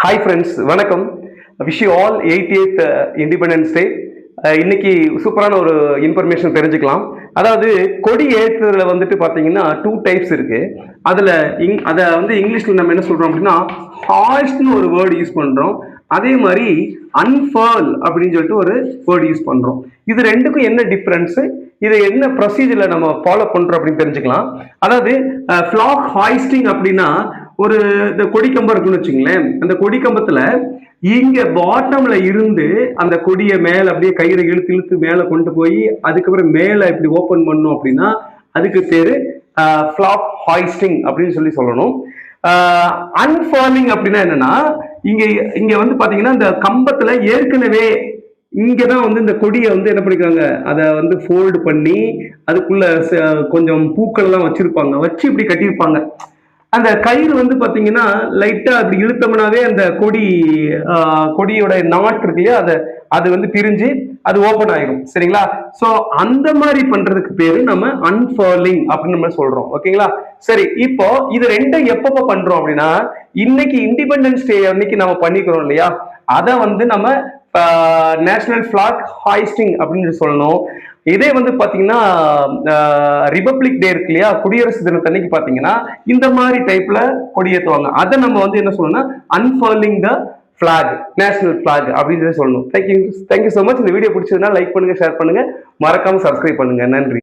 Hi friends, வணக்கம். Wish you all 88th independence day. இன்னைக்கு சூப்பரான ஒரு இன்ஃபர்மேஷன் தெரிஞ்சுக்கலாம். அதாவது கொடி ஏற்றுறதுல வந்துட்டு பார்த்தீங்கன்னா 2 டைப்ஸ் இருக்கு. அதில் அதை வந்து இங்கிலீஷில் நம்ம என்ன சொல்கிறோம் அப்படின்னா ஹாய்ஸ்ட்னு ஒரு வேர்டு யூஸ் பண்ணுறோம். அதே மாதிரி அன்ஃபர்ல் அப்படின்னு சொல்லிட்டு ஒரு வேர்டு யூஸ் பண்ணுறோம். இது ரெண்டுக்கும் என்ன டிஃப்ரென்ஸு, இதை என்ன ப்ரொசீஜரில் நம்ம ஃபாலோ பண்ணுறோம் அப்படின்னு தெரிஞ்சுக்கலாம். அதாவது ஃப்ளாக் ஹாய்ஸ்டிங் அப்படின்னா ஒரு இந்த கொடிக்கம்பம் இருக்குன்னு வச்சுங்களேன். அந்த கொடிக்கம்பத்துல இங்க பாட்டம்ல இருந்து அந்த கொடியை மேல அப்படியே கயிறை இழுத்து இழுத்து மேல கொண்டு போய் அதுக்கப்புறம் மேல இப்படி ஓபன் பண்ணும் அப்படின்னா அதுக்கு பேரு ஃபிளாக் ஹாய்ஸ்டிங் அப்படின்னு சொல்லணும். அன்ஃபாலிங் அப்படின்னா என்னன்னா, இங்க இங்க வந்து பாத்தீங்கன்னா இந்த கம்பத்துல ஏற்கனவே இங்கதான் வந்து இந்த கொடியை வந்து என்ன பண்ணிருக்காங்க, அதை வந்து ஃபோல்டு பண்ணி அதுக்குள்ள கொஞ்சம் பூக்கள் எல்லாம் வச்சிருப்பாங்க, வச்சு இப்படி கட்டியிருப்பாங்க. அந்த கயிறு வந்து பாத்தீங்கன்னா லைட்டா அப்படி இழுத்தோம்னாவே அந்த கொடியோட நாட் இருக்கு இல்லையா, அது வந்து பிரிஞ்சு அது ஓபன் ஆயிரும். சரிங்களா? சோ அந்த மாதிரி பண்றதுக்கு பேரு நம்ம அன்ஃபர்லிங் அப்படின்னு நம்ம சொல்றோம். ஓகேங்களா? சரி, இப்போ இது ரெண்டும் எப்பப்ப பண்றோம் அப்படின்னா, இன்னைக்கு இண்டிபெண்டன்ஸ் டே அன்னைக்கு நம்ம பண்ணிக்கிறோம் இல்லையா, அதை வந்து நம்ம நேஷனல் பிளாக் ஹாய்ஸ்டிங் அப்படின்னு சொல்லணும். இதே வந்து பாத்தீங்கன்னா ரிபப்ளிக் டே இருக்கு இல்லையா, குடியரசு தினத்தன்னைக்கு பாத்தீங்கன்னா இந்த மாதிரி டைப்ல கொடியேற்றுவாங்க. அதை நம்ம வந்து என்ன சொல்லணும்னா அன்ஃபர்லிங் த பிளாக், நேஷனல் பிளாக் அப்படின்னு சொல்லணும். Thank you so much. இந்த வீடியோ பிடிச்சதுன்னா லைக் பண்ணுங்க, ஷேர் பண்ணுங்க, மறக்காம சப்ஸ்கிரைப் பண்ணுங்க. நன்றி.